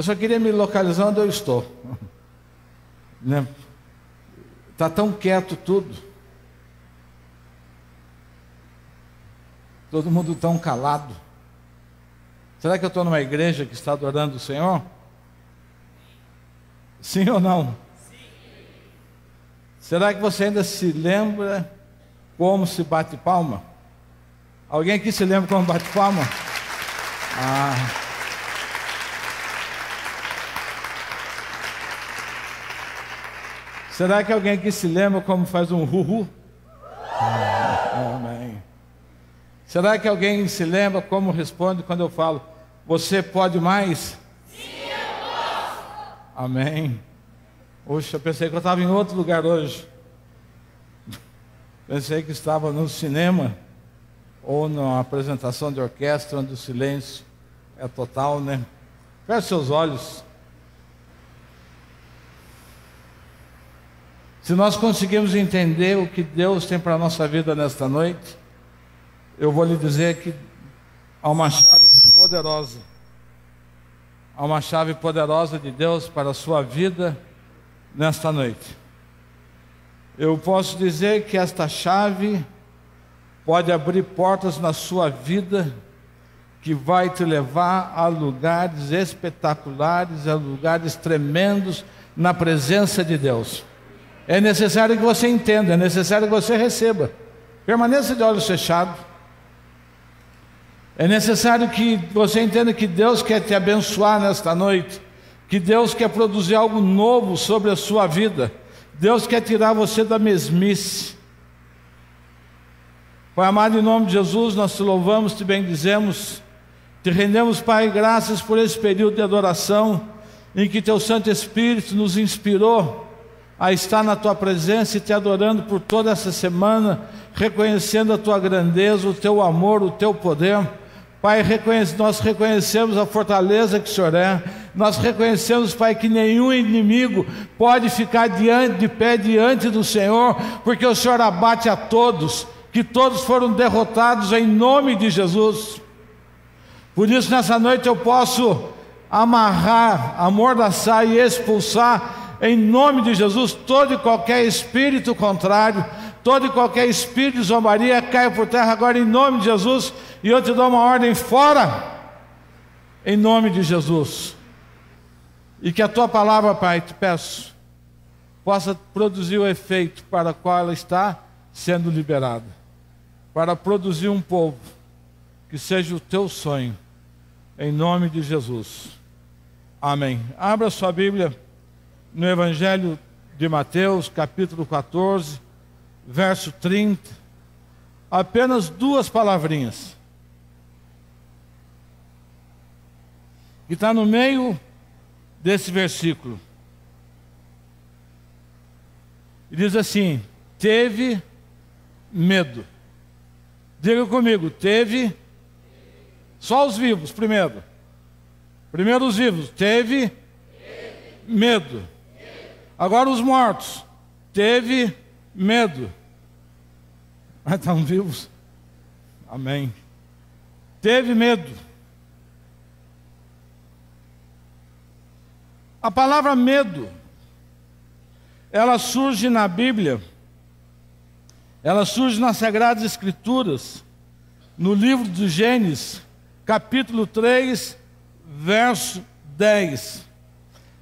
Eu só queria me localizar onde eu estou. Né? Está tão quieto tudo. Todo mundo tão calado. Será que eu estou numa igreja que está adorando o Senhor? Sim ou não? Sim. Será que você ainda se lembra como se bate palma? Alguém aqui se lembra como bate palma? Será que alguém aqui se lembra como faz um ru-ru? Amém. Será que alguém se lembra como responde quando eu falo, você pode mais? Sim, eu posso. Amém. Poxa, eu pensei que eu estava em outro lugar hoje. Pensei que estava no cinema ou numa apresentação de orquestra onde o silêncio é total, né? Feche seus olhos. Se nós conseguimos entender o que Deus tem para a nossa vida nesta noite, eu vou lhe dizer que há uma chave poderosa. Há uma chave poderosa de Deus para a sua vida nesta noite. Eu posso dizer que esta chave pode abrir portas na sua vida que vai te levar a lugares espetaculares, a lugares tremendos na presença de Deus. É necessário que você entenda, é necessário que você receba. Permaneça de olhos fechados. É necessário que você entenda que Deus quer te abençoar nesta noite, que Deus quer produzir algo novo sobre a sua vida. Deus quer tirar você da mesmice. Pai amado, em nome de Jesus, nós te louvamos, te bendizemos, te rendemos, Pai, graças por esse período de adoração, em que teu Santo Espírito nos inspirou a estar na tua presença e te adorando por toda essa semana, reconhecendo a tua grandeza, o teu amor, o teu poder. Pai, nós reconhecemos a fortaleza que o Senhor é. Nós reconhecemos, Pai, que nenhum inimigo pode ficar de pé diante do Senhor, porque o Senhor abate a todos, que todos foram derrotados em nome de Jesus. Por isso, nessa noite eu posso amarrar, amordaçar e expulsar, em nome de Jesus, todo e qualquer espírito contrário, todo e qualquer espírito de zombaria, caia por terra agora em nome de Jesus, e eu te dou uma ordem fora, em nome de Jesus. E que a tua palavra, Pai, te peço, possa produzir o efeito para o qual ela está sendo liberada, para produzir um povo que seja o teu sonho, em nome de Jesus. Amém. Abra sua Bíblia no Evangelho de Mateus, capítulo 14, verso 30, apenas duas palavrinhas, que está no meio desse versículo, e diz assim: teve medo. Diga comigo, teve. Só os vivos primeiro os vivos, teve medo. Agora os mortos, teve medo. Mas estão vivos? Amém. Teve medo. A palavra medo, ela surge na Bíblia, ela surge nas Sagradas Escrituras, no livro de Gênesis, capítulo 3, verso 10.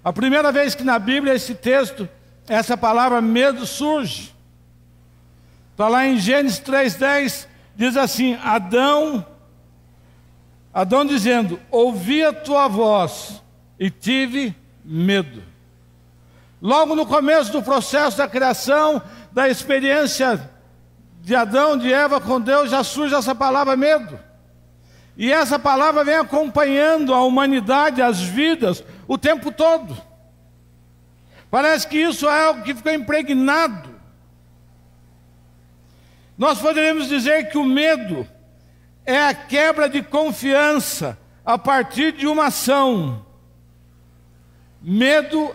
A primeira vez que na Bíblia esse texto, essa palavra medo surge, está lá em Gênesis 3:10, diz assim: Adão dizendo, ouvi a tua voz e tive medo. Logo no começo do processo da criação, da experiência de Adão, de Eva com Deus, já surge essa palavra medo. E essa palavra vem acompanhando a humanidade, as vidas, o tempo todo. Parece que isso é algo que ficou impregnado. Nós poderíamos dizer que o medo é a quebra de confiança a partir de uma ação. Medo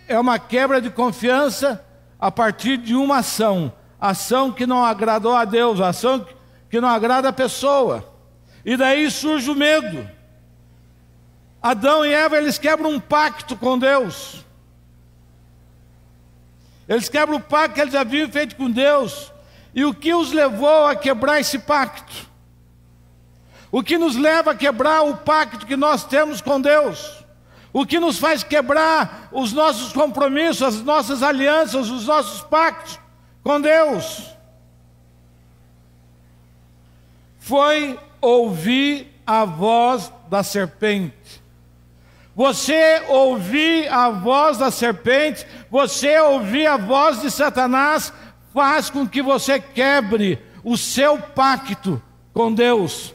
é uma quebra de confiança a partir de uma ação. Ação que não agradou a Deus, ação que não agrada a pessoa. E daí surge o medo. Adão e Eva, eles quebram um pacto com Deus. Eles quebram o pacto que eles haviam feito com Deus. E o que os levou a quebrar esse pacto? O que nos leva a quebrar o pacto que nós temos com Deus? O que nos faz quebrar os nossos compromissos, as nossas alianças, os nossos pactos com Deus? Foi ouvir a voz da serpente. Você ouvir a voz da serpente, você ouvir a voz de Satanás, faz com que você quebre o seu pacto com Deus.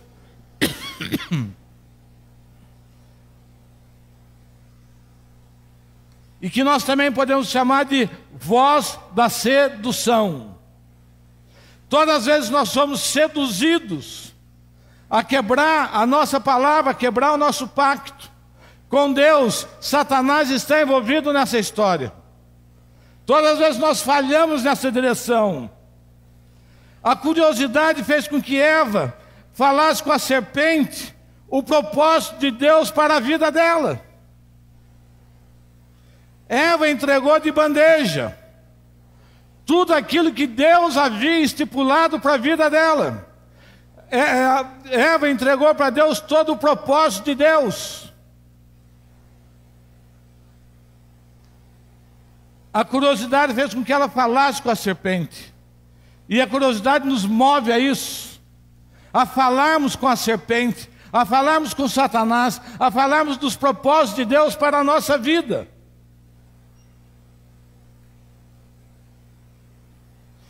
E que nós também podemos chamar de voz da sedução. Todas as vezes nós somos seduzidos a quebrar a nossa palavra, a quebrar o nosso pacto com Deus. Satanás está envolvido nessa história. Todas as vezes nós falhamos nessa direção. A curiosidade fez com que Eva falasse com a serpente o propósito de Deus para a vida dela. Eva entregou de bandeja tudo aquilo que Deus havia estipulado para a vida dela. Eva entregou para Deus todo o propósito de Deus. A curiosidade fez com que ela falasse com a serpente. E a curiosidade nos move a isso, a falarmos com a serpente, a falarmos com Satanás, a falarmos dos propósitos de Deus para a nossa vida.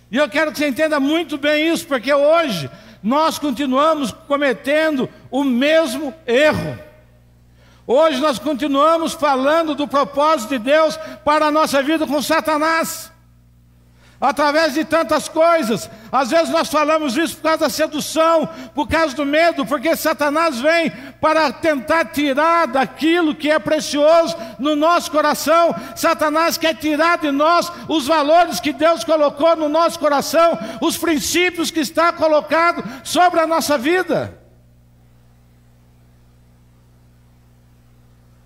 E eu quero que você entenda muito bem isso, porque hoje nós continuamos cometendo o mesmo erro. Hoje nós continuamos falando do propósito de Deus para a nossa vida com Satanás, através de tantas coisas. Às vezes nós falamos isso por causa da sedução, por causa do medo, porque Satanás vem para tentar tirar daquilo que é precioso no nosso coração. Satanás quer tirar de nós os valores que Deus colocou no nosso coração, os princípios que está colocado sobre a nossa vida.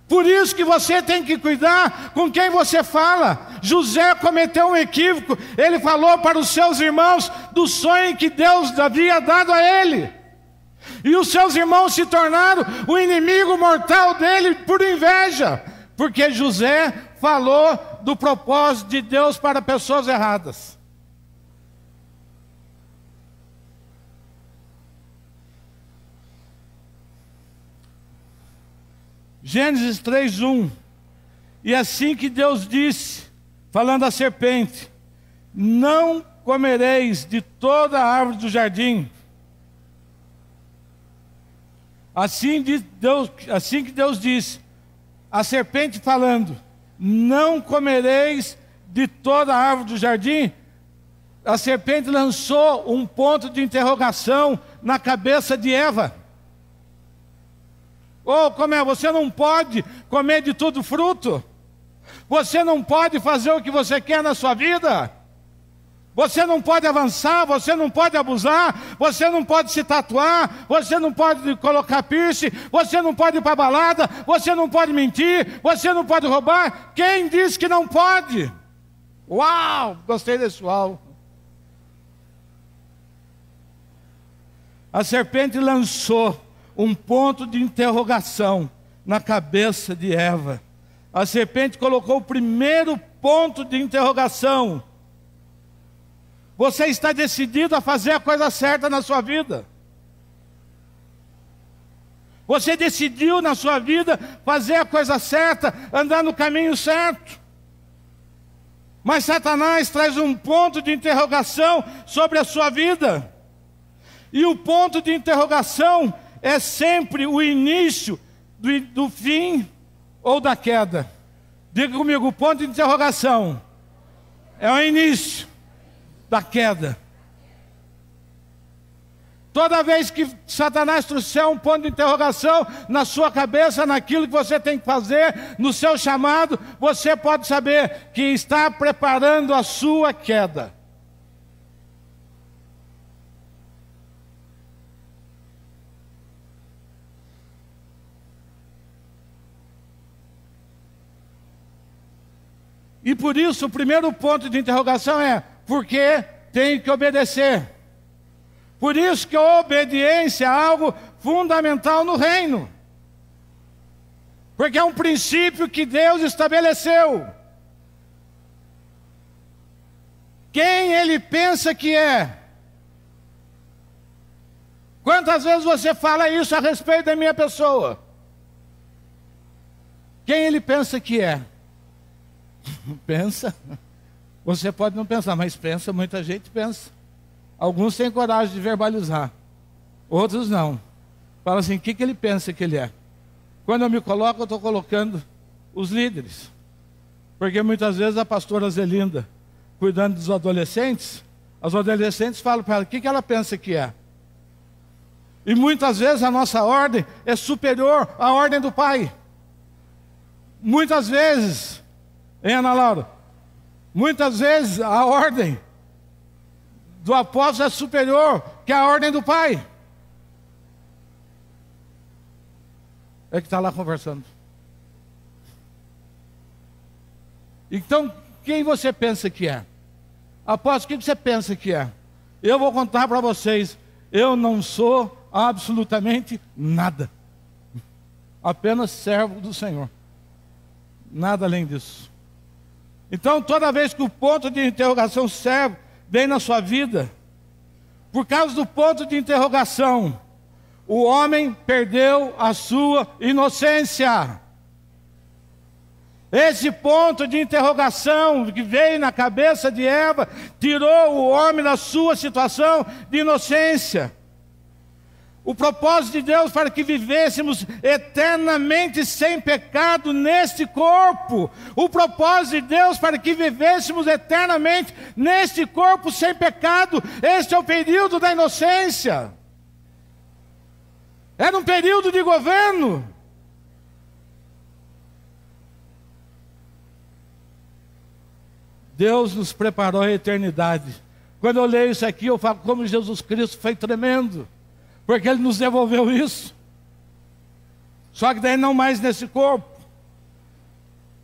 Por isso que você tem que cuidar com quem você fala. José cometeu um equívoco. Ele falou para os seus irmãos do sonho que Deus havia dado a ele. E os seus irmãos se tornaram o inimigo mortal dele por inveja, porque José falou do propósito de Deus para pessoas erradas. Gênesis 3:1. E assim que Deus disse, falando à serpente: não comereis de toda a árvore do jardim. Assim que Deus disse, a serpente falando: não comereis de toda a árvore do jardim. A serpente lançou um ponto de interrogação na cabeça de Eva. Como é? Você não pode comer de todo fruto? Você não pode fazer o que você quer na sua vida? Você não pode avançar, você não pode abusar, você não pode se tatuar, você não pode colocar piercing, você não pode ir para a balada, você não pode mentir, você não pode roubar. Quem disse que não pode? Uau, gostei desse uau. A serpente lançou um ponto de interrogação na cabeça de Eva. A serpente colocou o primeiro ponto de interrogação. Você está decidido a fazer a coisa certa na sua vida? Você decidiu na sua vida fazer a coisa certa, andar no caminho certo? Mas Satanás traz um ponto de interrogação sobre a sua vida. E o ponto de interrogação é sempre o início do fim ou da queda. Diga comigo, o ponto de interrogação é o início da queda. Toda vez que Satanás trouxer um ponto de interrogação na sua cabeça, naquilo que você tem que fazer, no seu chamado, você pode saber que está preparando a sua queda. E por isso o primeiro ponto de interrogação é: por que tenho que obedecer? Por isso que a obediência é algo fundamental no reino. Porque é um princípio que Deus estabeleceu. Quem Ele pensa que é? Quantas vezes você fala isso a respeito da minha pessoa? Quem Ele pensa que é? Pensa. Você pode não pensar, mas pensa, muita gente pensa. Alguns têm coragem de verbalizar, outros não. Fala assim: o que Ele pensa que Ele é? Quando eu me coloco, eu estou colocando os líderes. Porque muitas vezes a pastora Zelinda, cuidando dos adolescentes, as adolescentes falam para ela: o que ela pensa que é? E muitas vezes a nossa ordem é superior à ordem do Pai. Muitas vezes, hein, Ana Laura? Muitas vezes a ordem do apóstolo é superior que a ordem do Pai. É que está lá conversando. Então, quem você pensa que é? Apóstolo, o que você pensa que é? Eu vou contar para vocês: eu não sou absolutamente nada. Apenas servo do Senhor. Nada além disso. Então, toda vez que o ponto de interrogação serve, vem na sua vida, por causa do ponto de interrogação, o homem perdeu a sua inocência. Esse ponto de interrogação que veio na cabeça de Eva tirou o homem da sua situação de inocência. O propósito de Deus para que vivêssemos eternamente sem pecado neste corpo. O propósito de Deus para que vivêssemos eternamente neste corpo sem pecado. Este é o período da inocência. Era um período de governo. Deus nos preparou a eternidade. Quando eu leio isso aqui, eu falo como Jesus Cristo foi tremendo. Porque Ele nos devolveu isso. Só que daí não mais nesse corpo.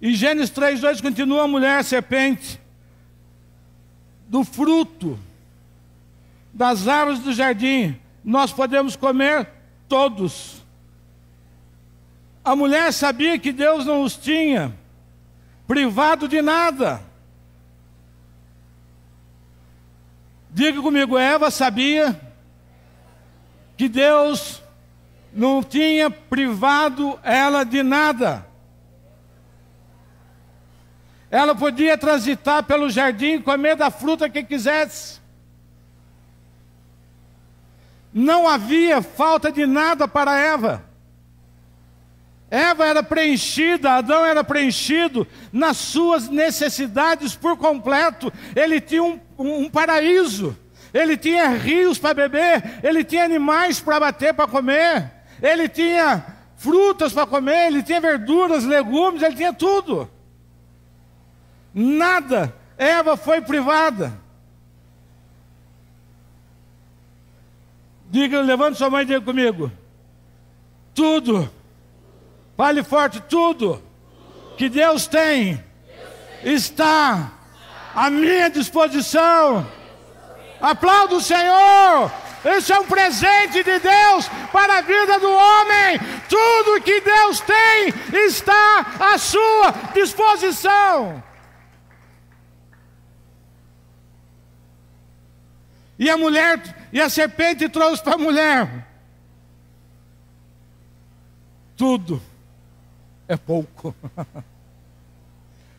Em Gênesis 3:2 continua: a mulher, a serpente, do fruto das árvores do jardim, nós podemos comer todos. A mulher sabia que Deus não os tinha privado de nada. Diga comigo: Eva sabia que Deus não tinha privado ela de nada. Ela podia transitar pelo jardim, comer da fruta que quisesse. Não havia falta de nada para Eva. Eva era preenchida, Adão era preenchido nas suas necessidades por completo. Ele tinha um paraíso. Ele tinha rios para beber, ele tinha animais para bater, para comer, ele tinha frutas para comer, ele tinha verduras, legumes, ele tinha tudo. Nada, Eva foi privada. Diga, levante sua mão e diga comigo: tudo, fale forte, tudo que Deus tem está à minha disposição. Aplauda o Senhor. Esse é um presente de Deus para a vida do homem. Tudo que Deus tem está à sua disposição. E a mulher, e a serpente trouxe para a mulher: tudo é pouco.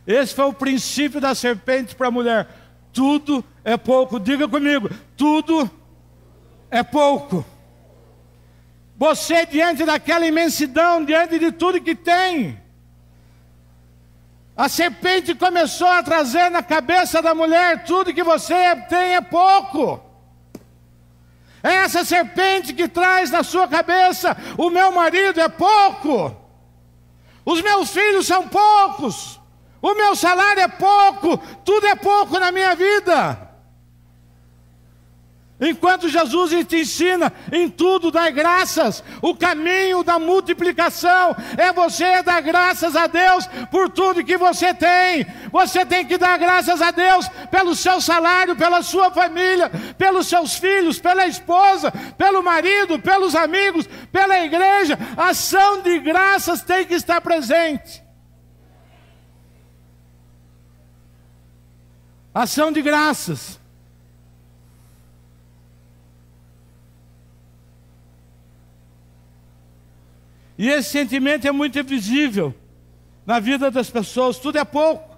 Esse foi o princípio da serpente para a mulher: tudo é pouco. Diga comigo: tudo é pouco. Você, diante daquela imensidão, diante de tudo que tem, a serpente começou a trazer na cabeça da mulher: tudo que você tem é pouco. É essa serpente que traz na sua cabeça: o meu marido é pouco, os meus filhos são poucos, o meu salário é pouco, tudo é pouco na minha vida. Enquanto Jesus te ensina em tudo, dar graças. O caminho da multiplicação é você dar graças a Deus por tudo que você tem. Você tem que dar graças a Deus pelo seu salário, pela sua família, pelos seus filhos, pela esposa, pelo marido, pelos amigos, pela igreja. A ação de graças tem que estar presente. Ação de graças. E esse sentimento é muito visível na vida das pessoas. Tudo é pouco.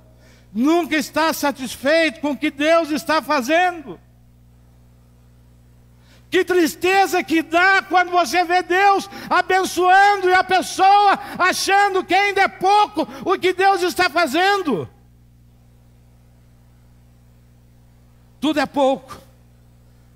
Nunca está satisfeito com o que Deus está fazendo. Que tristeza que dá quando você vê Deus abençoando e a pessoa achando que ainda é pouco o que Deus está fazendo. Tudo é pouco.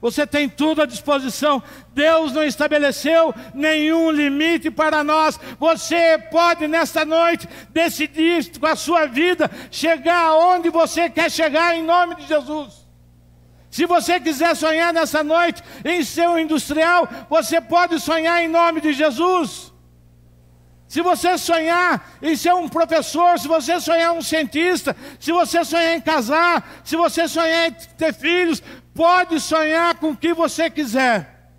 Você tem tudo à disposição. Deus não estabeleceu nenhum limite para nós. Você pode nesta noite decidir com a sua vida chegar aonde você quer chegar em nome de Jesus. Se você quiser sonhar nessa noite em ser um industrial, você pode sonhar em nome de Jesus. Se você sonhar em ser um professor, se você sonhar um cientista, se você sonhar em casar, se você sonhar em ter filhos, pode sonhar com o que você quiser.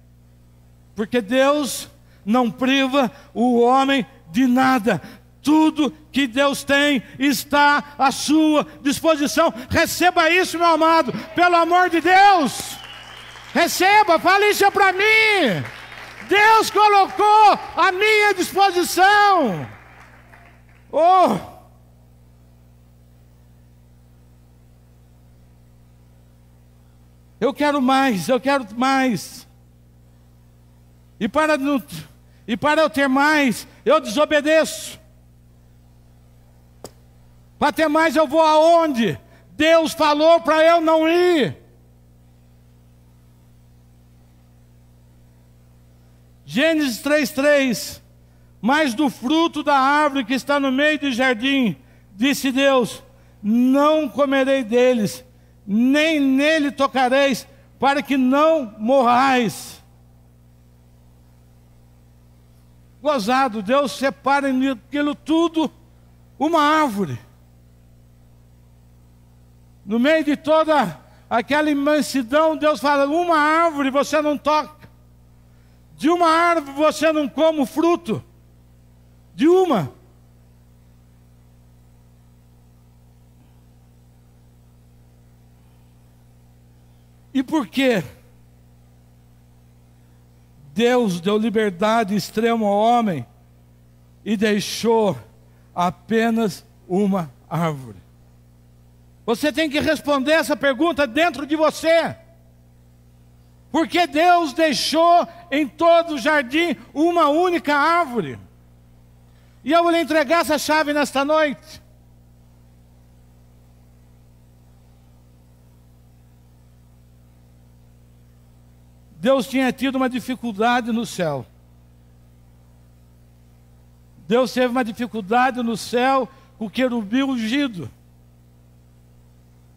Porque Deus não priva o homem de nada. Tudo que Deus tem está à sua disposição. Receba isso, meu amado, pelo amor de Deus. Receba, fale isso para mim. Deus colocou à minha disposição. Oh! Eu quero mais, eu quero mais. E para eu ter mais, eu desobedeço. Para ter mais, eu vou aonde Deus falou para eu não ir. Gênesis 3:3. Mas do fruto da árvore que está no meio do jardim, disse Deus: não comerei deles, nem nele tocareis, para que não morrais. Gozado, Deus separa naquilo tudo uma árvore. No meio de toda aquela imensidão, Deus fala: uma árvore você não toca. De uma árvore você não come o fruto. De uma. E por quê? Deus deu liberdade extrema ao homem e deixou apenas uma árvore. Você tem que responder essa pergunta dentro de você. Porque Deus deixou em todo o jardim uma única árvore. E eu vou lhe entregar essa chave nesta noite. Deus tinha tido uma dificuldade no céu. Deus teve uma dificuldade no céu com o querubim ungido.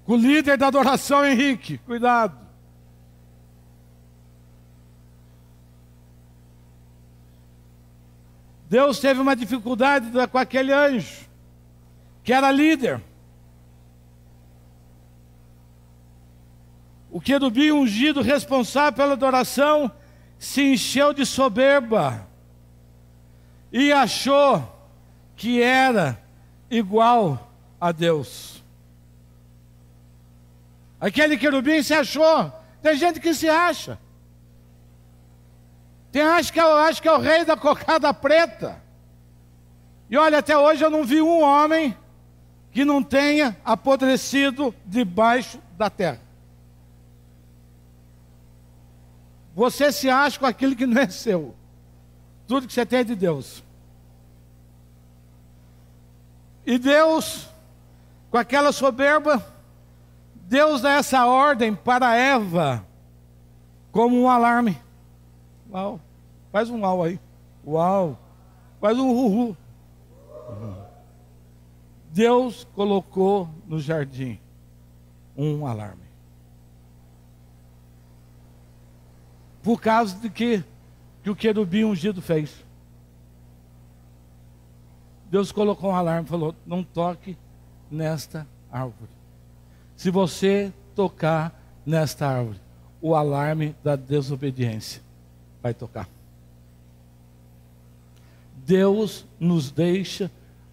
Com o líder da adoração, Henrique. Cuidado. Deus teve uma dificuldade com aquele anjo, que era líder. O querubim ungido, responsável pela adoração, se encheu de soberba e achou que era igual a Deus. Aquele querubim se achou. Tem gente que se acha. Tem acha que é o rei da cocada preta. E olha, até hoje eu não vi um homem que não tenha apodrecido debaixo da terra. Você se acha com aquilo que não é seu. Tudo que você tem é de Deus. E Deus, com aquela soberba, Deus dá essa ordem para Eva, como um alarme. Uau, faz um uau aí. Uau, faz um uhu. Deus colocou no jardim um alarme. por causa de que o querubim ungido fez. Deus colocou um alarme e falou: não toque nesta árvore. Se você tocar nesta árvore, o alarme da desobediência vai tocar. Deus nos deixa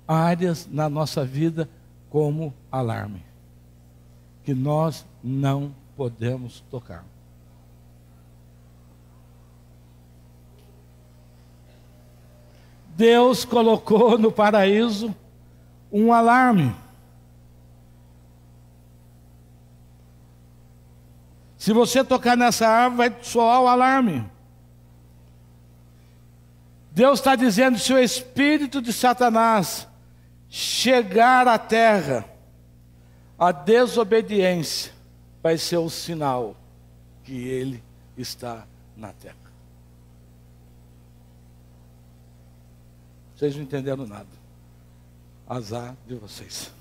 áreas na nossa vida como alarme, que nós não podemos tocar. Deus colocou no paraíso um alarme. Se você tocar nessa árvore, vai soar o alarme. Deus está dizendo: se o espírito de Satanás chegar à terra, a desobediência vai ser o sinal que ele está na terra. Vocês não entenderam nada. Azar de vocês.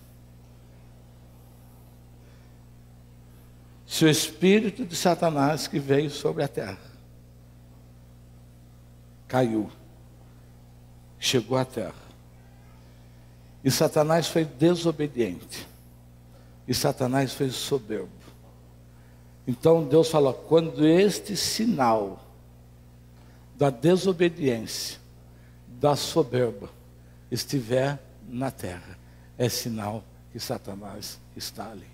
Se o espírito de Satanás que veio sobre a terra caiu, chegou à terra, e Satanás foi desobediente, e Satanás foi soberbo, então Deus falou: quando este sinal da desobediência, da soberba estiver na terra, é sinal que Satanás está ali.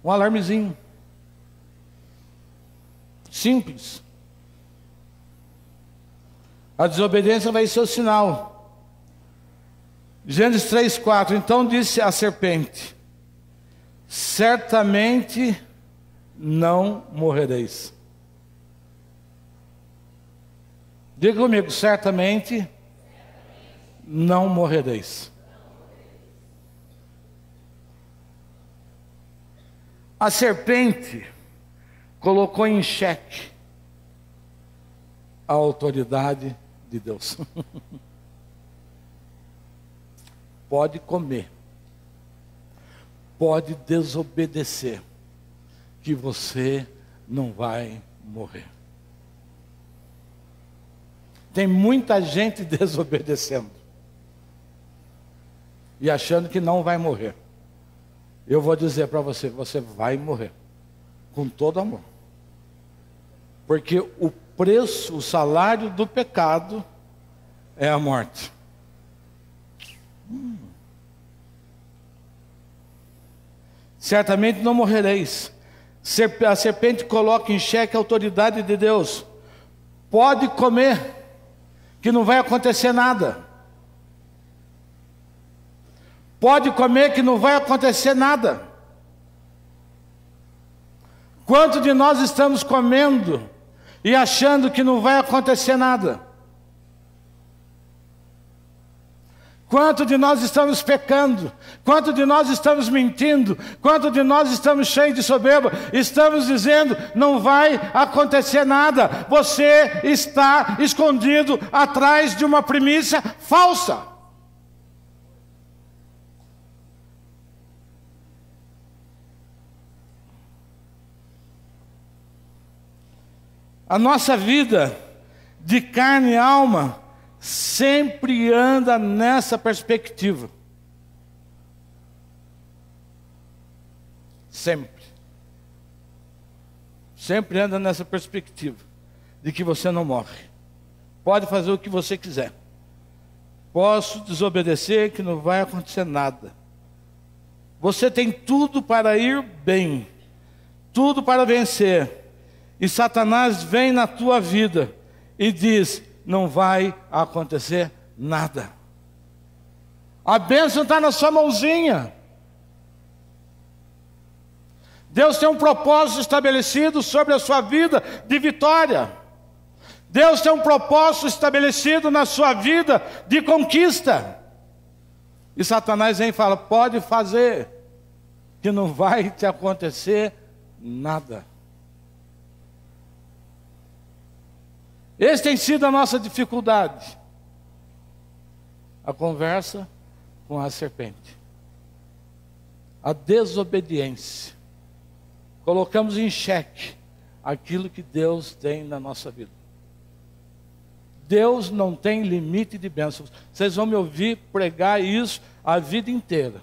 Um alarmezinho simples. A desobediência vai ser o sinal. Gênesis 3:4. Então disse a serpente: certamente não morrereis. Diga comigo: certamente não morrereis. A serpente colocou em xeque a autoridade de Deus. Pode comer, pode desobedecer, que você não vai morrer. Tem muita gente desobedecendo e achando que não vai morrer. Eu vou dizer para você que você vai morrer, com todo amor. Porque o preço, o salário do pecado é a morte. Certamente não morrereis. A serpente coloca em xeque a autoridade de Deus. Pode comer, que não vai acontecer nada. Pode comer que não vai acontecer nada. Quanto de nós estamos comendo e achando que não vai acontecer nada? Quanto de nós estamos pecando? Quanto de nós estamos mentindo? Quanto de nós estamos cheios de soberba? Estamos dizendo: não vai acontecer nada. Você está escondido atrás de uma premissa falsa. A nossa vida de carne e alma sempre anda nessa perspectiva. Sempre. Sempre anda nessa perspectiva de que você não morre. Pode fazer o que você quiser. Posso desobedecer que não vai acontecer nada. Você tem tudo para ir bem, tudo para vencer. E Satanás vem na tua vida e diz: não vai acontecer nada. A bênção está na sua mãozinha. Deus tem um propósito estabelecido sobre a sua vida de vitória. Deus tem um propósito estabelecido na sua vida de conquista. E Satanás vem e fala: pode fazer, que não vai te acontecer nada. Essa tem sido a nossa dificuldade. A conversa com a serpente. A desobediência. Colocamos em xeque aquilo que Deus tem na nossa vida. Deus não tem limite de bênçãos. Vocês vão me ouvir pregar isso a vida inteira.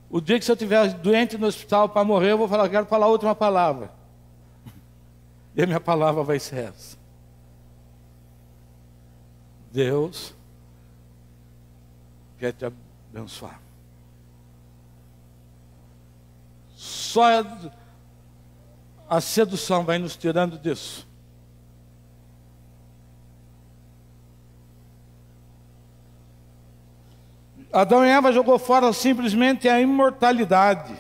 O dia que você estiver doente no hospital para morrer, eu vou falar, quero falar a última palavra. E a minha palavra vai ser essa. Deus quer te abençoar. Só a sedução vai nos tirando disso. Adão e Eva jogou fora simplesmente a imortalidade.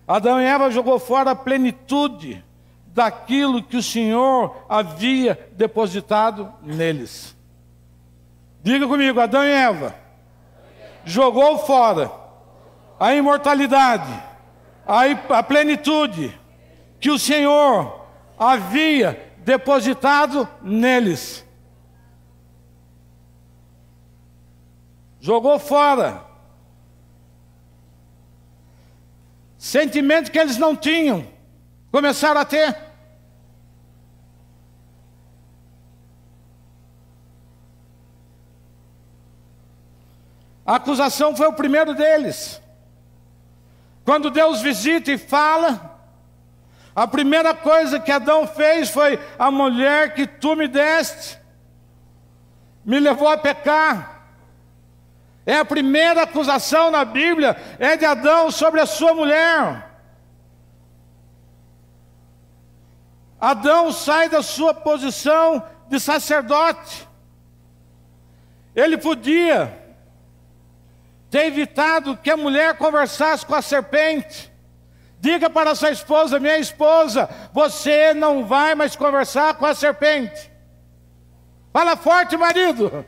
Adão e Eva jogou fora a plenitude daquilo que o Senhor havia depositado neles. Diga comigo, Adão e Eva jogou fora a imortalidade, a plenitude que o Senhor havia depositado neles. Jogou fora. Sentimentos que eles não tinham, começaram a ter. A acusação foi o primeiro deles. Quando Deus visita e fala, a primeira coisa que Adão fez foi: a mulher que tu me deste me levou a pecar. É a primeira acusação na Bíblia, é de Adão sobre a sua mulher. Adão sai da sua posição de sacerdote. Ele podia ter evitado que a mulher conversasse com a serpente. Diga para sua esposa: minha esposa, você não vai mais conversar com a serpente. Fala forte, marido.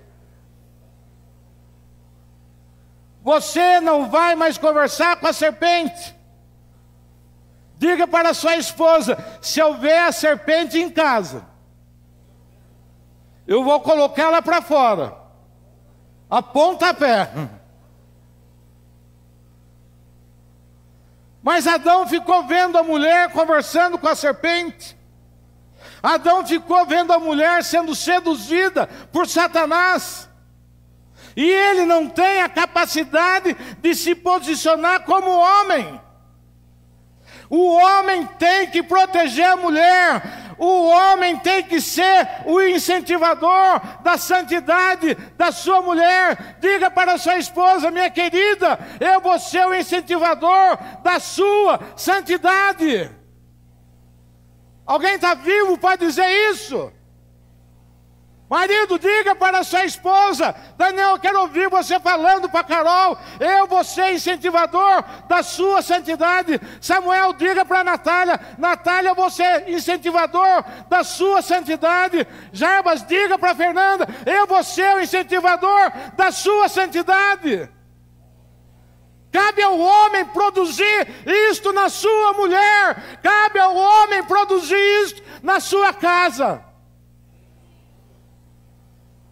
Você não vai mais conversar com a serpente. Diga para sua esposa: se houver a serpente em casa, eu vou colocá-la para fora, a pontapé. Mas Adão ficou vendo a mulher conversando com a serpente. Adão ficou vendo a mulher sendo seduzida por Satanás. E ele não tem a capacidade de se posicionar como homem. O homem tem que proteger a mulher. O homem tem que ser o incentivador da santidade da sua mulher. Diga para a sua esposa: minha querida, eu vou ser o incentivador da sua santidade. Alguém está vivo para dizer isso? Marido, diga para a sua esposa: Daniel, eu quero ouvir você falando para Carol, eu vou ser incentivador da sua santidade. Samuel, diga para a Natália: Natália, eu vou ser incentivador da sua santidade. Jarbas, diga para a Fernanda: eu vou ser o incentivador da sua santidade. Cabe ao homem produzir isto na sua mulher. Cabe ao homem produzir isto na sua casa.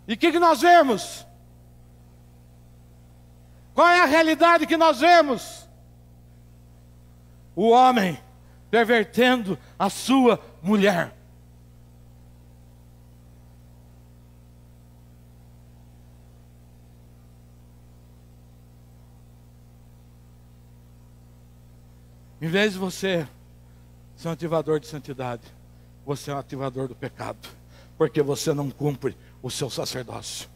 E o que nós vemos? Qual é a realidade que nós vemos? O homem pervertendo a sua mulher. Em vez de você ser um ativador de santidade, você é um ativador do pecado, porque você não cumpre o seu sacerdócio.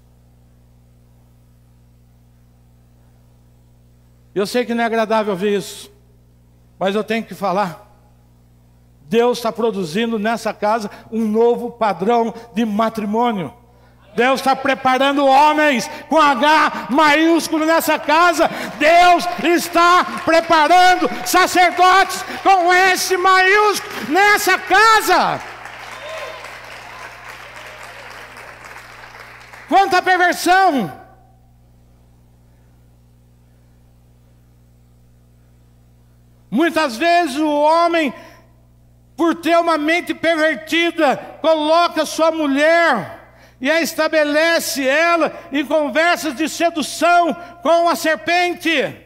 Eu sei que não é agradável ouvir isso, mas eu tenho que falar. Deus está produzindo nessa casa um novo padrão de matrimônio. Deus está preparando homens com H maiúsculo nessa casa. Deus está preparando sacerdotes com S maiúsculo nessa casa. Quanta perversão! Muitas vezes o homem, por ter uma mente pervertida, coloca sua mulher e a estabelece ela em conversas de sedução com a serpente.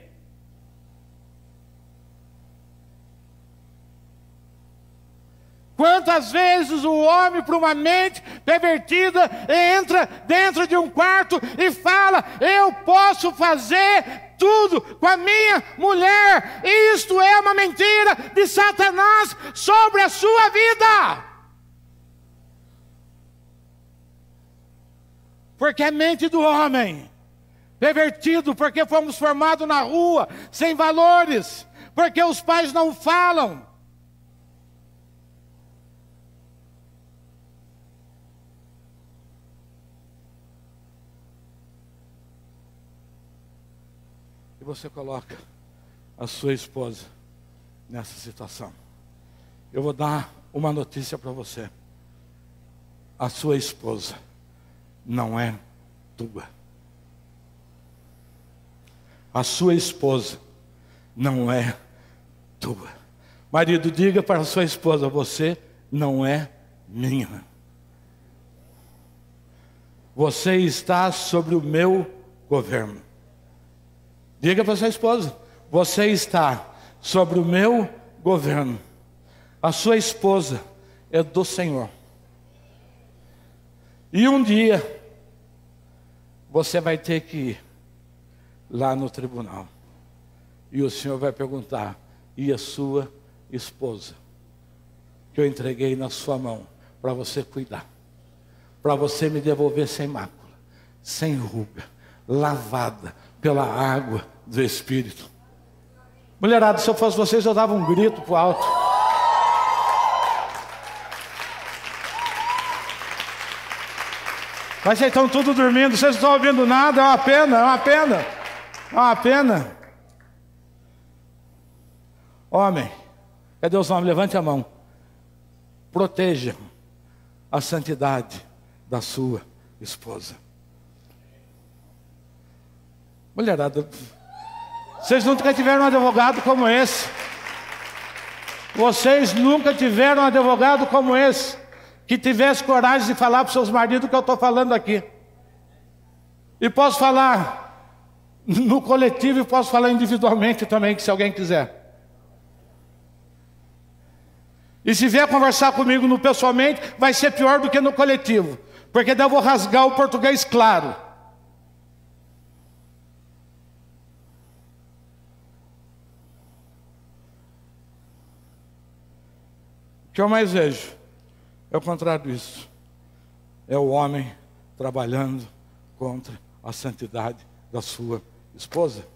Quantas vezes o homem, por uma mente pervertida, entra dentro de um quarto e fala: eu posso fazer tudo com a minha mulher. Isto é uma mentira de Satanás sobre a sua vida. Porque é mente do homem pervertido, porque fomos formados na rua, sem valores, porque os pais não falam. E você coloca a sua esposa nessa situação. Eu vou dar uma notícia para você. A sua esposa não é tua. A sua esposa não é tua. Marido, diga para a sua esposa: você não é minha. Você está sobre o meu governo. Diga para a sua esposa: você está sobre o meu governo. A sua esposa é do Senhor. E um dia você vai ter que ir lá no tribunal. E o Senhor vai perguntar: e a sua esposa, que eu entreguei na sua mão para você cuidar, para você me devolver sem mácula, sem ruga, lavada pela água do Espírito. Mulherada, se eu fosse vocês, eu dava um grito pro alto. Mas vocês estão tudo dormindo, vocês não estão ouvindo nada. É uma pena, é uma pena, é uma pena. Homem, cadê os homens? Levante a mão. Proteja a santidade da sua esposa. Mulherada, vocês nunca tiveram um advogado como esse. Vocês nunca tiveram um advogado como esse, que tivesse coragem de falar para os seus maridos o que eu estou falando aqui. E posso falar no coletivo e posso falar individualmente também, que se alguém quiser. E se vier conversar comigo no pessoalmente, vai ser pior do que no coletivo, porque daí eu vou rasgar o português claro. O que eu mais vejo é o contrário disso. É o homem trabalhando contra a santidade da sua esposa.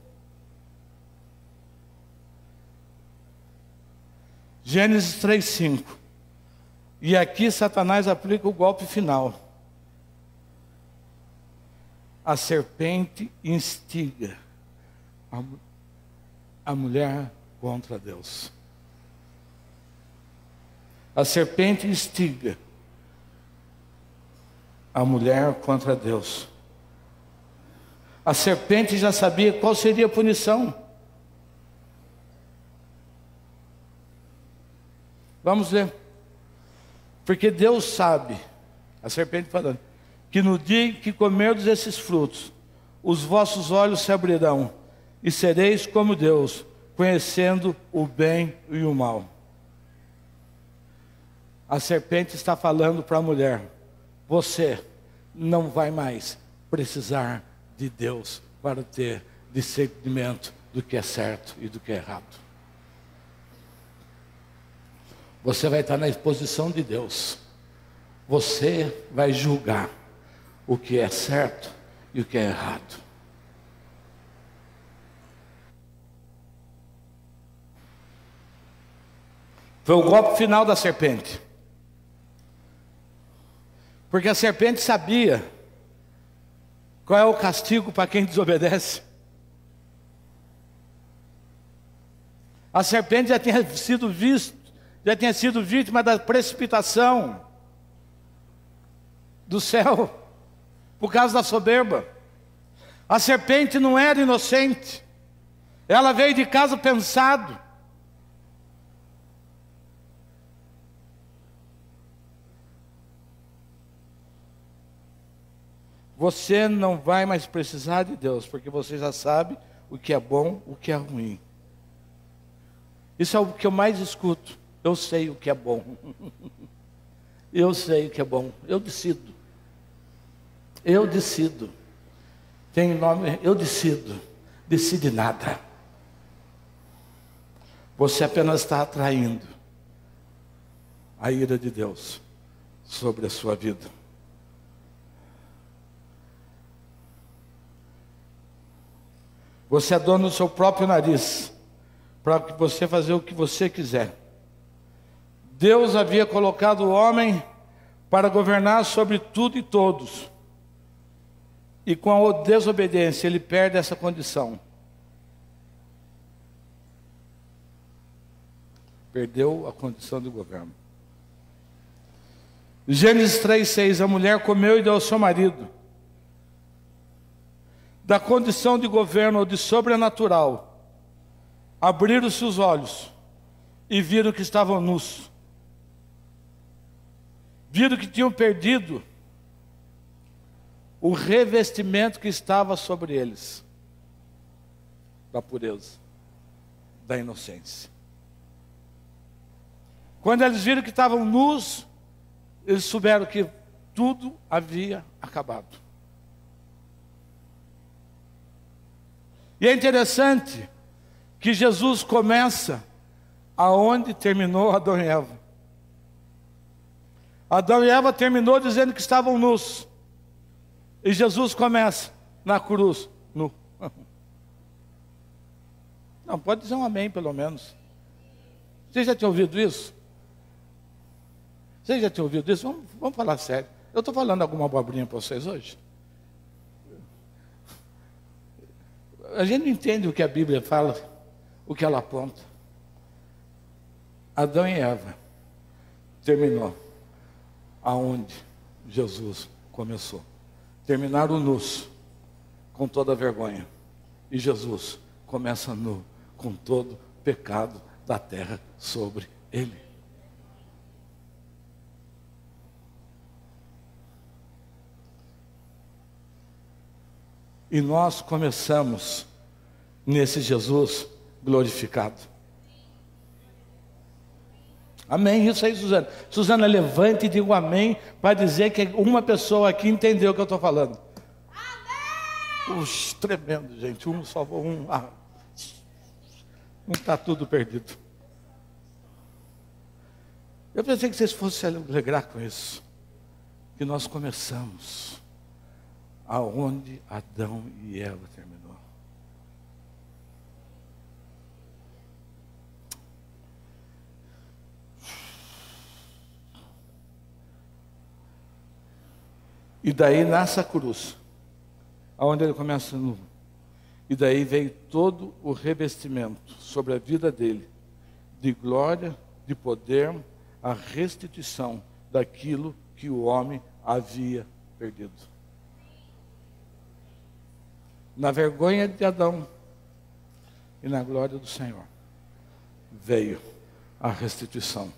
Gênesis 3:5. E aqui Satanás aplica o golpe final. A serpente instiga a mulher contra Deus. A serpente instiga a mulher contra Deus. A serpente já sabia qual seria a punição. Vamos ver. Porque Deus sabe, a serpente falando, que no dia em que comerdes esses frutos, os vossos olhos se abrirão, e sereis como Deus, conhecendo o bem e o mal. A serpente está falando para a mulher: você não vai mais precisar de Deus para ter discernimento do que é certo e do que é errado. Você vai estar na exposição de Deus. Você vai julgar o que é certo e o que é errado. Foi o golpe final da serpente. Porque a serpente sabia qual é o castigo para quem desobedece. A serpente já tinha sido vítima da precipitação do céu, por causa da soberba. A serpente não era inocente. Ela veio de casa pensado. Você não vai mais precisar de Deus, porque você já sabe o que é bom, o que é ruim. Isso é o que eu mais escuto Eu sei o que é bom. Eu sei o que é bom. Eu decido. Eu decido. Tem nome, eu decido. Decide nada. Você apenas está atraindo a ira de Deus sobre a sua vida. Você é dono do seu próprio nariz, para você fazer o que você quiser. Deus havia colocado o homem para governar sobre tudo e todos. E com a desobediência ele perde essa condição. Perdeu a condição de governo. Gênesis 3:6, a mulher comeu e deu ao seu marido. Da condição de governo ou de sobrenatural, abriram-se os olhos e viram que estavam nus. Viram que tinham perdido o revestimento que estava sobre eles, da pureza, da inocência. Quando eles viram que estavam nus, eles souberam que tudo havia acabado. E é interessante que Jesus começa aonde terminou Adão e Eva. Adão e Eva terminou dizendo que estavam nus. E Jesus começa na cruz, nu. Não, pode dizer um amém pelo menos. Você já tinha ouvido isso? Vocês já tinham ouvido isso? Vamos falar sério. Eu estou falando alguma abobrinha para vocês hoje? A gente não entende o que a Bíblia fala, o que ela aponta. Adão e Eva terminou aonde Jesus começou. Terminaram nus, com toda a vergonha. E Jesus começa nu, com todo o pecado da terra sobre ele. E nós começamos nesse Jesus glorificado. Amém, isso aí, Suzana. Suzana, levante e diga um amém para dizer que uma pessoa aqui entendeu o que eu estou falando. Amém! Tremendo, gente. Um salvou um. Não está tudo perdido. Eu pensei que vocês fossem se alegrar com isso. Que nós começamos aonde Adão e Eva terminou. E daí nessa cruz, aonde ele começa nu, e daí veio todo o revestimento sobre a vida dele, de glória, de poder, a restituição daquilo que o homem havia perdido. Na vergonha de Adão e na glória do Senhor, veio a restituição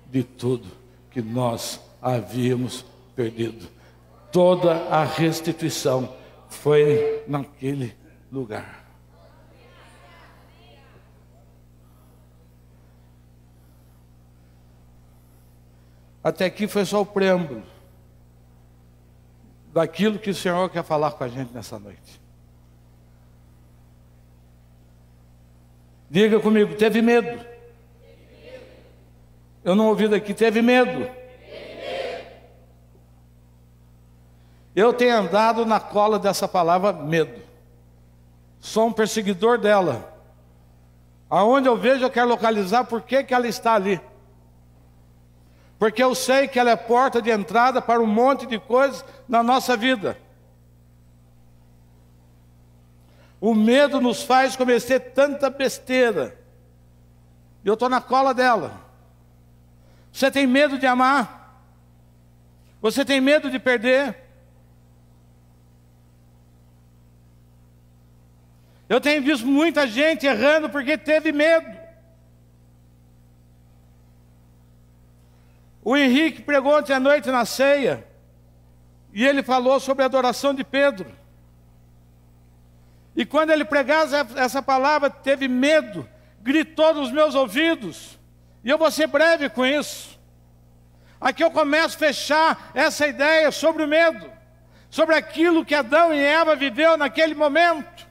de tudo que nós havíamos perdido. Toda a restituição foi naquele lugar. Até aqui foi só o preâmbulo daquilo que o Senhor quer falar com a gente nessa noite. Diga comigo, teve medo? Eu não ouvi daqui, teve medo? Eu tenho andado na cola dessa palavra medo. Sou um perseguidor dela. Aonde eu vejo, eu quero localizar por que ela está ali. Porque eu sei que ela é porta de entrada para um monte de coisas na nossa vida. O medo nos faz cometer tanta besteira. E eu estou na cola dela. Você tem medo de amar? Você tem medo de perder? Eu tenho visto muita gente errando porque teve medo. O Henrique pregou ontem à noite na ceia, e ele falou sobre a adoração de Pedro. E quando ele pregava essa palavra, teve medo, gritou nos meus ouvidos, E eu vou ser breve com isso. Aqui eu começo a fechar essa ideia sobre o medo, sobre aquilo que Adão e Eva viveu naquele momento.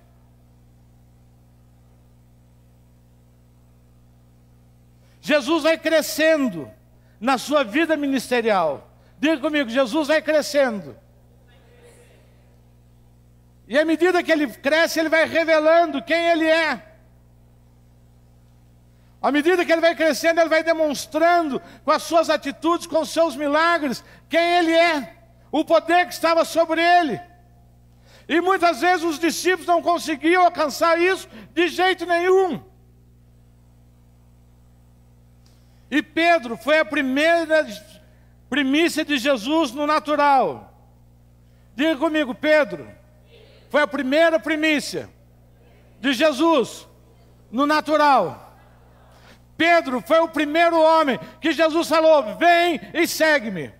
Jesus vai crescendo na sua vida ministerial. Diga comigo, Jesus vai crescendo. E à medida que ele cresce, ele vai revelando quem ele é. À medida que ele vai crescendo, ele vai demonstrando com as suas atitudes, com os seus milagres, quem ele é, o poder que estava sobre ele. E muitas vezes os discípulos não conseguiam alcançar isso de jeito nenhum. E Pedro foi a primeira primícia de Jesus no natural. Diga comigo, Pedro foi a primeira primícia de Jesus no natural. Pedro foi o primeiro homem que Jesus falou: vem e segue-me.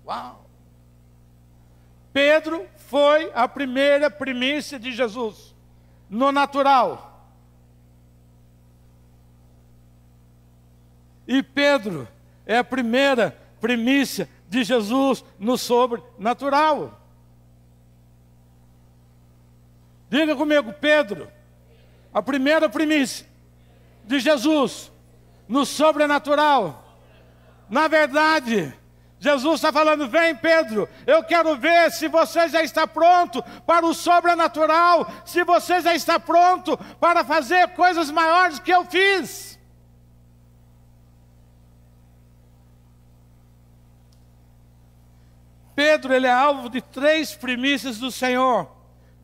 Uau! Pedro foi a primeira primícia de Jesus no natural. E Pedro é a primeira primícia de Jesus no sobrenatural. Diga comigo, Pedro, a primeira primícia de Jesus no sobrenatural. Na verdade, Jesus está falando: vem Pedro, eu quero ver se você já está pronto para o sobrenatural, se você já está pronto para fazer coisas maiores que eu fiz. Pedro, ele é alvo de 3 primícias do Senhor.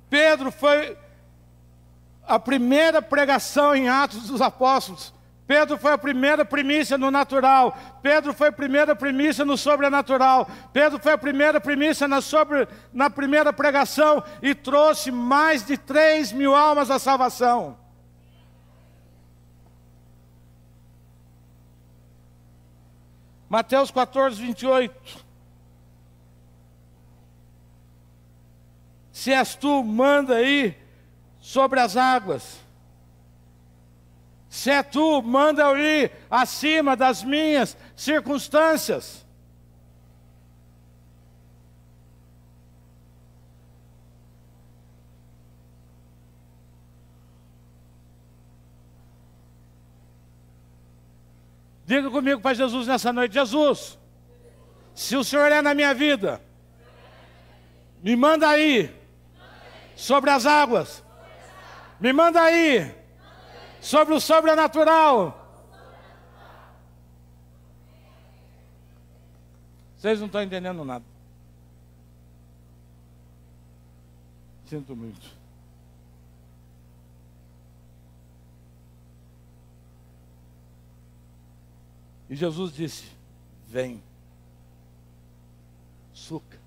Pedro foi a primeira pregação em Atos dos Apóstolos. Pedro foi a primeira primícia no natural. Pedro foi a primeira primícia no sobrenatural. Pedro foi a primeira primícia na primeira pregação e trouxe mais de 3.000 almas à salvação. Mateus 14, 28. Se és tu, manda aí sobre as águas. Se é tu, manda eu ir acima das minhas circunstâncias. Diga comigo para Jesus nessa noite: Jesus, se o Senhor é na minha vida, me manda aí sobre as águas. Me manda aí sobre o sobrenatural. Vocês não estão entendendo nada. Sinto muito. E Jesus disse: vem. Suca,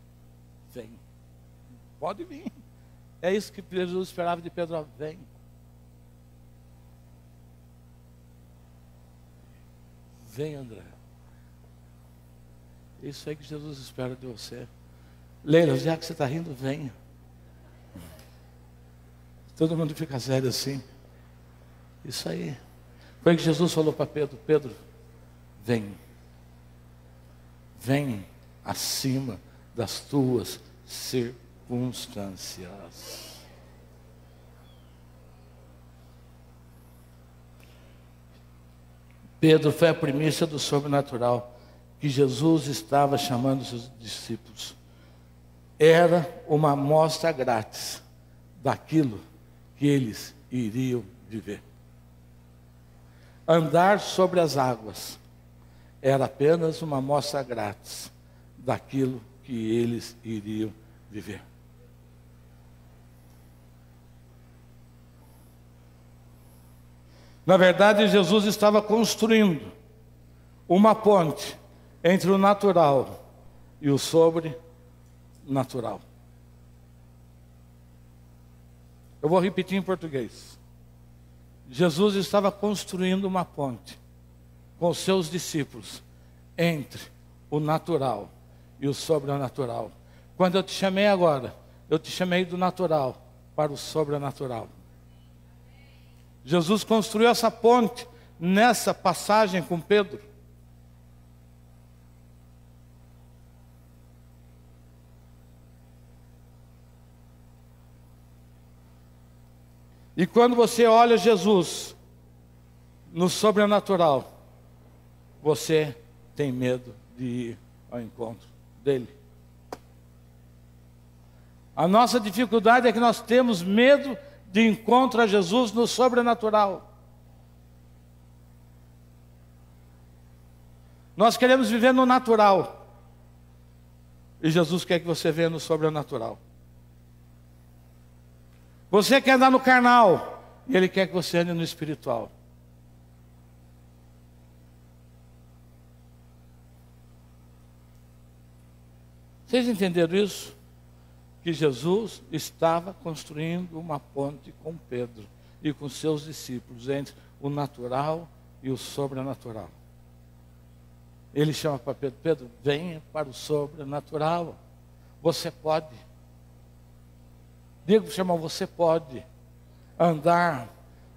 vem. Pode vir. É isso que Jesus esperava de Pedro: vem. Vem, André. Isso aí que Jesus espera de você. Leila, já que você está rindo, venha. Todo mundo fica sério assim. Isso aí. Foi que Jesus falou para Pedro: Pedro, vem. Vem acima das tuas circunstâncias. Pedro foi a primícia do sobrenatural que Jesus estava chamando os seus discípulos. Era uma amostra grátis daquilo que eles iriam viver. Andar sobre as águas era apenas uma amostra grátis daquilo que eles iriam viver. Na verdade, Jesus estava construindo uma ponte entre o natural e o sobrenatural. Eu vou repetir em português. Jesus estava construindo uma ponte com os seus discípulos entre o natural e o sobrenatural. Quando eu te chamei agora, eu te chamei do natural para o sobrenatural. Jesus construiu essa ponte nessa passagem com Pedro? E quando você olha Jesus no sobrenatural, você tem medo de ir ao encontro dele. A nossa dificuldade é que nós temos medo de encontro a Jesus no sobrenatural. Nós queremos viver no natural. E Jesus quer que você venha no sobrenatural. Você quer andar no carnal, e Ele quer que você ande no espiritual. Vocês entenderam isso? Que Jesus estava construindo uma ponte com Pedro e com seus discípulos entre o natural e o sobrenatural. Ele chama para Pedro: Pedro, venha para o sobrenatural. Você pode. Diga para o seu irmão: você pode andar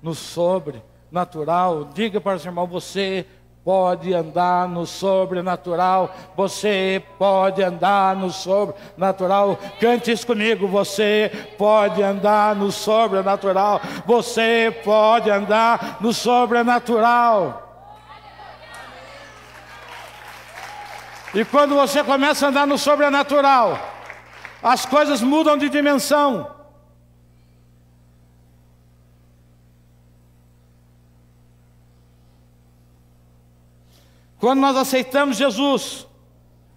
no sobrenatural. Diga para o seu irmão: você pode andar no sobrenatural. Você pode andar no sobrenatural. Cante isso comigo: você pode andar no sobrenatural. Você pode andar no sobrenatural. E quando você começa a andar no sobrenatural, as coisas mudam de dimensão. Quando nós aceitamos Jesus,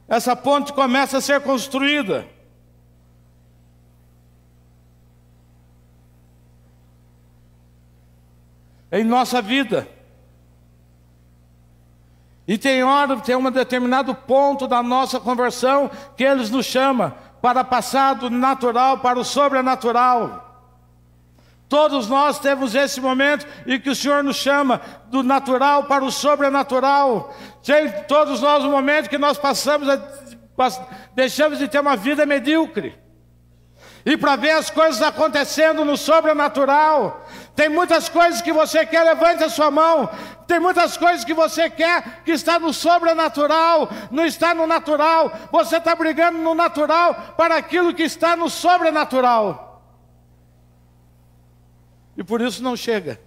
essa ponte começa a ser construída. Em nossa vida. E tem um determinado ponto da nossa conversão que Ele nos chama para passar do natural para o sobrenatural. Todos nós temos esse momento em que o Senhor nos chama do natural para o sobrenatural. Tem todos nós um momento que nós deixamos de ter uma vida medíocre. E para ver as coisas acontecendo no sobrenatural. Tem muitas coisas que você quer, levante a sua mão. Tem muitas coisas que você quer que está no sobrenatural, não está no natural. Você está brigando no natural para aquilo que está no sobrenatural. E por isso não chega.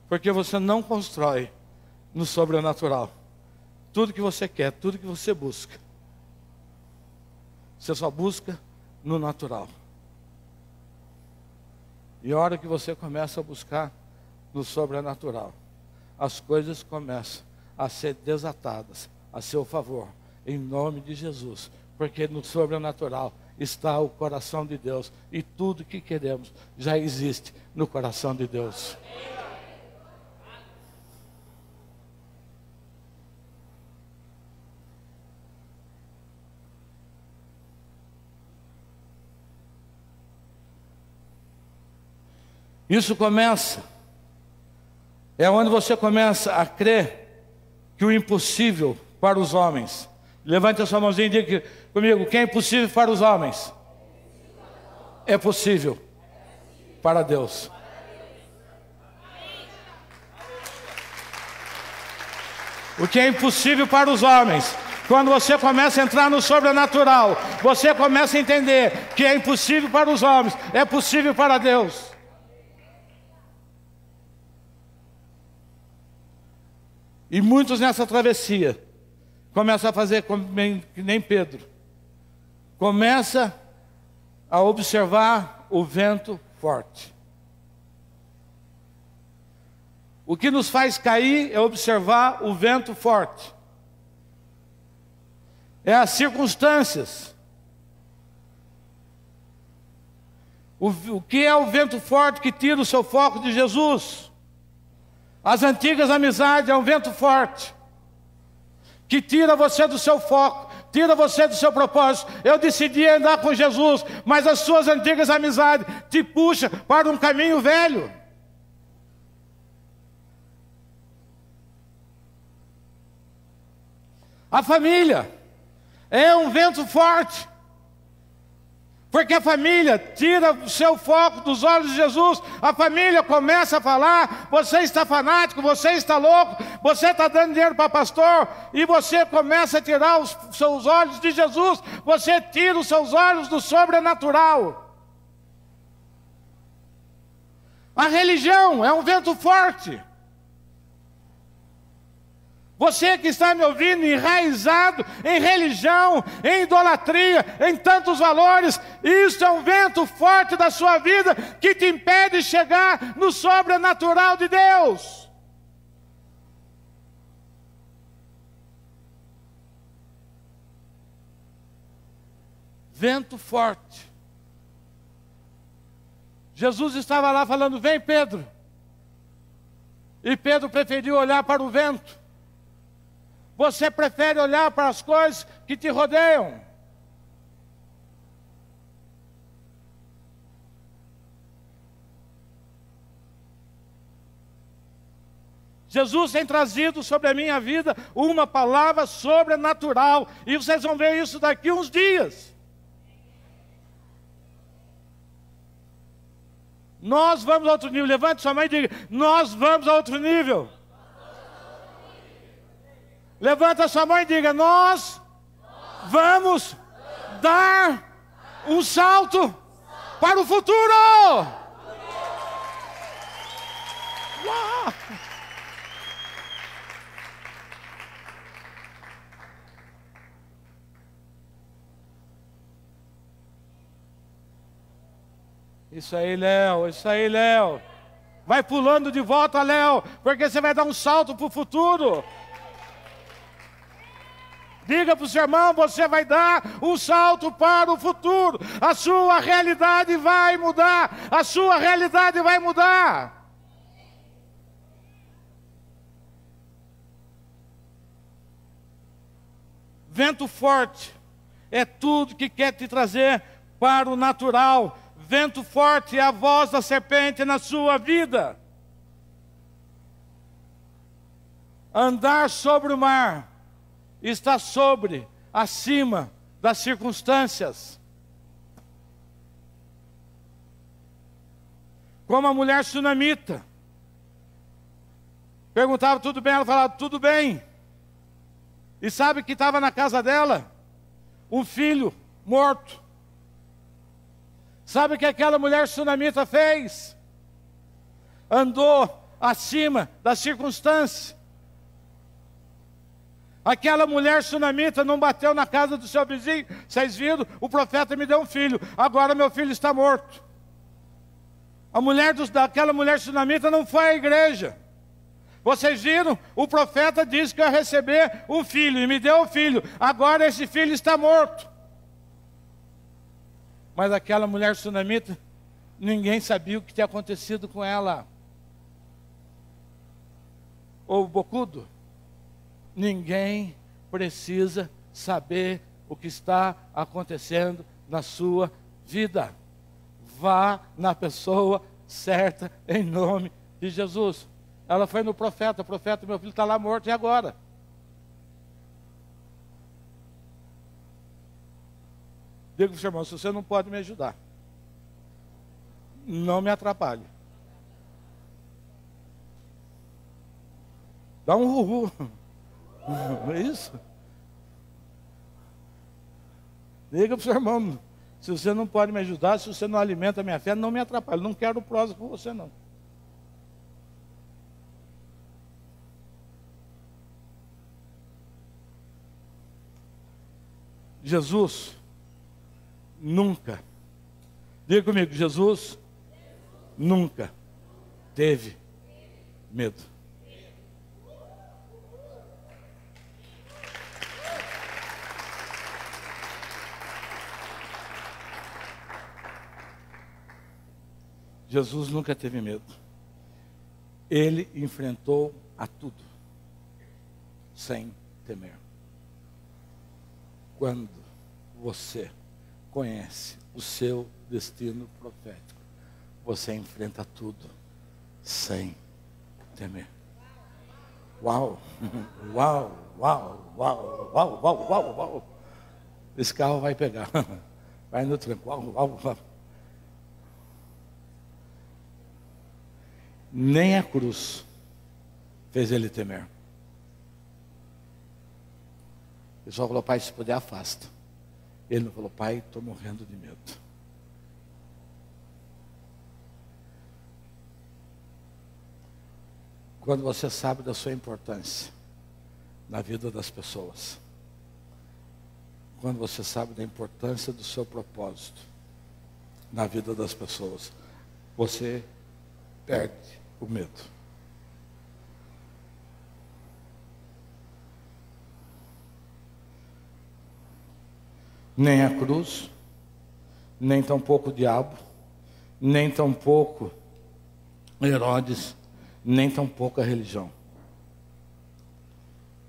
Porque você não constrói no sobrenatural. Tudo que você quer, tudo que você busca, você só busca no natural. E a hora que você começa a buscar no sobrenatural, as coisas começam a ser desatadas a seu favor, em nome de Jesus. Porque no sobrenatural está o coração de Deus. E tudo que queremos já existe no coração de Deus. Isso começa, é onde você começa a crer que o impossível para os homens. Levante a sua mãozinha e diga comigo: que é impossível para os homens é possível para Deus. O que é impossível para os homens, quando você começa a entrar no sobrenatural, você começa a entender que é impossível para os homens, é possível para Deus. E muitos nessa travessia começam a fazer que nem Pedro. Começa a observar o vento forte. O que nos faz cair é observar o vento forte. É as circunstâncias. O que é o vento forte que tira o seu foco de Jesus? As antigas amizades é um vento forte que tira você do seu foco, tira você do seu propósito. Eu decidi andar com Jesus, mas as suas antigas amizades te puxam para um caminho velho. A família é um vento forte. Porque a família tira o seu foco dos olhos de Jesus. A família começa a falar: você está fanático, você está louco, você está dando dinheiro para pastor. E você começa a tirar os seus olhos de Jesus. Você tira os seus olhos do sobrenatural. A religião é um vento forte. Você que está me ouvindo, enraizado em religião, em idolatria, em tantos valores, isso é um vento forte da sua vida que te impede de chegar no sobrenatural de Deus. Vento forte. Jesus estava lá falando: vem, Pedro. E Pedro preferiu olhar para o vento. Você prefere olhar para as coisas que te rodeiam. Jesus tem trazido sobre a minha vida uma palavra sobrenatural. E vocês vão ver isso daqui uns dias. Nós vamos a outro nível. Levante sua mão e diga: nós vamos a outro nível. Levanta sua mão e diga: nós vamos dar um salto para o futuro. Uau! Isso aí, Léo, isso aí, Léo. Vai pulando de volta, Léo, porque você vai dar um salto para o futuro. Diga para o seu irmão: você vai dar um salto para o futuro. A sua realidade vai mudar. A sua realidade vai mudar. Vento forte é tudo que quer te trazer para o natural. Vento forte é a voz da serpente na sua vida. Andar sobre o mar está sobre, acima das circunstâncias. Como a mulher sunamita. Perguntava: tudo bem? Ela falava: tudo bem. E sabe que estava na casa dela? Um filho morto. Sabe o que aquela mulher sunamita fez? Andou acima das circunstâncias. Aquela mulher sunamita não bateu na casa do seu vizinho: vocês viram? O profeta me deu um filho, agora meu filho está morto. Daquela mulher sunamita não foi à igreja. Vocês viram? O profeta disse que ia receber um filho e me deu um filho, agora esse filho está morto. Mas aquela mulher sunamita, ninguém sabia o que tinha acontecido com ela. Ou bocudo. Ninguém precisa saber o que está acontecendo na sua vida. Vá na pessoa certa, em nome de Jesus. Ela foi no profeta: profeta, meu filho está lá morto, e agora? Diga para o seu irmão: se você não pode me ajudar, não me atrapalhe. Dá um uhu. Não é isso? Diga para o seu irmão: se você não pode me ajudar, se você não alimenta a minha fé, não me atrapalhe. Não quero prosa com você, não. Jesus nunca, diga comigo, Jesus nunca teve medo. Jesus nunca teve medo. Ele enfrentou a tudo sem temer. Quando você conhece o seu destino profético, você enfrenta tudo sem temer. Uau, uau, uau, uau, uau, uau, uau, uau. Esse carro vai pegar. Vai no tranquilo. Nem a cruz fez ele temer. O pessoal falou: pai, se puder, afasta. Ele não falou: pai, estou morrendo de medo. Quando você sabe da sua importância na vida das pessoas, quando você sabe da importância do seu propósito na vida das pessoas, você perde o medo. Nem a cruz, nem tampouco o diabo, nem tampouco Herodes, nem tampouco a religião.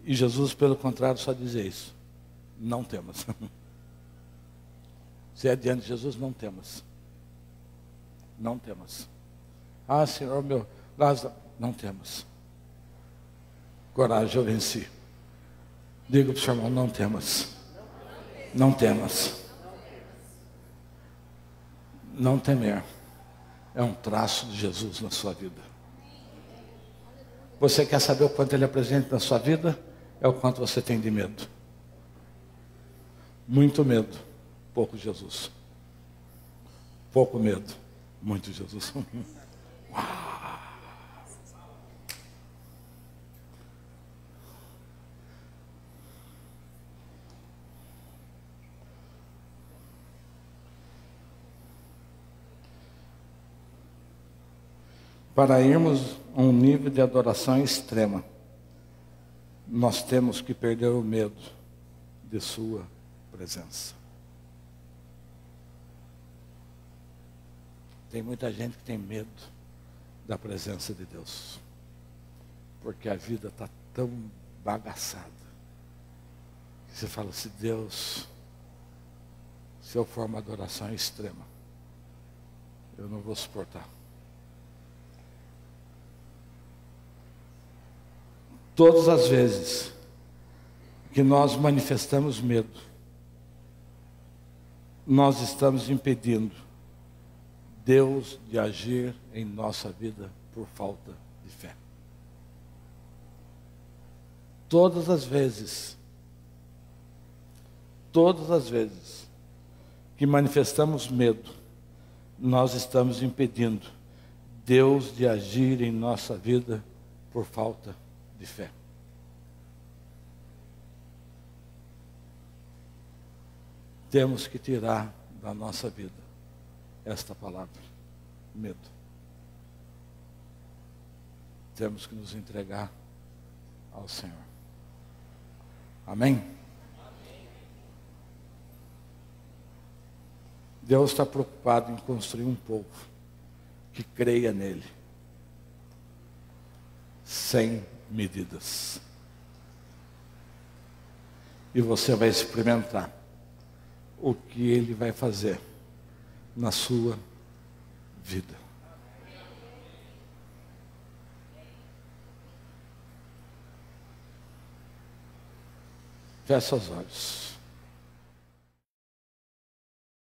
E Jesus, pelo contrário, só dizia isso: não temas. Se é diante de Jesus, não temas. Não temas. Ah, Senhor meu, Lázaro, não temas. Coragem, eu venci. Diga para o seu irmão: não temas. Não temas. Não temer é um traço de Jesus na sua vida. Você quer saber o quanto Ele é presente na sua vida? É o quanto você tem de medo. Muito medo, pouco Jesus. Pouco medo, muito Jesus. Para irmos a um nível de adoração extrema, nós temos que perder o medo de sua presença. Tem muita gente que tem medo da presença de Deus, porque a vida está tão bagaçada, que você fala assim: Deus, se eu for uma adoração extrema, eu não vou suportar. Todas as vezes que nós manifestamos medo, nós estamos impedindo Deus de agir em nossa vida por falta de fé. Todas as vezes que manifestamos medo, nós estamos impedindo Deus de agir em nossa vida por falta de fé. Temos que tirar da nossa vida esta palavra, medo. Temos que nos entregar ao Senhor. Amém? Deus está preocupado em construir um povo que creia nele, sem medidas. E você vai experimentar o que Ele vai fazer na sua vida. Feche os olhos.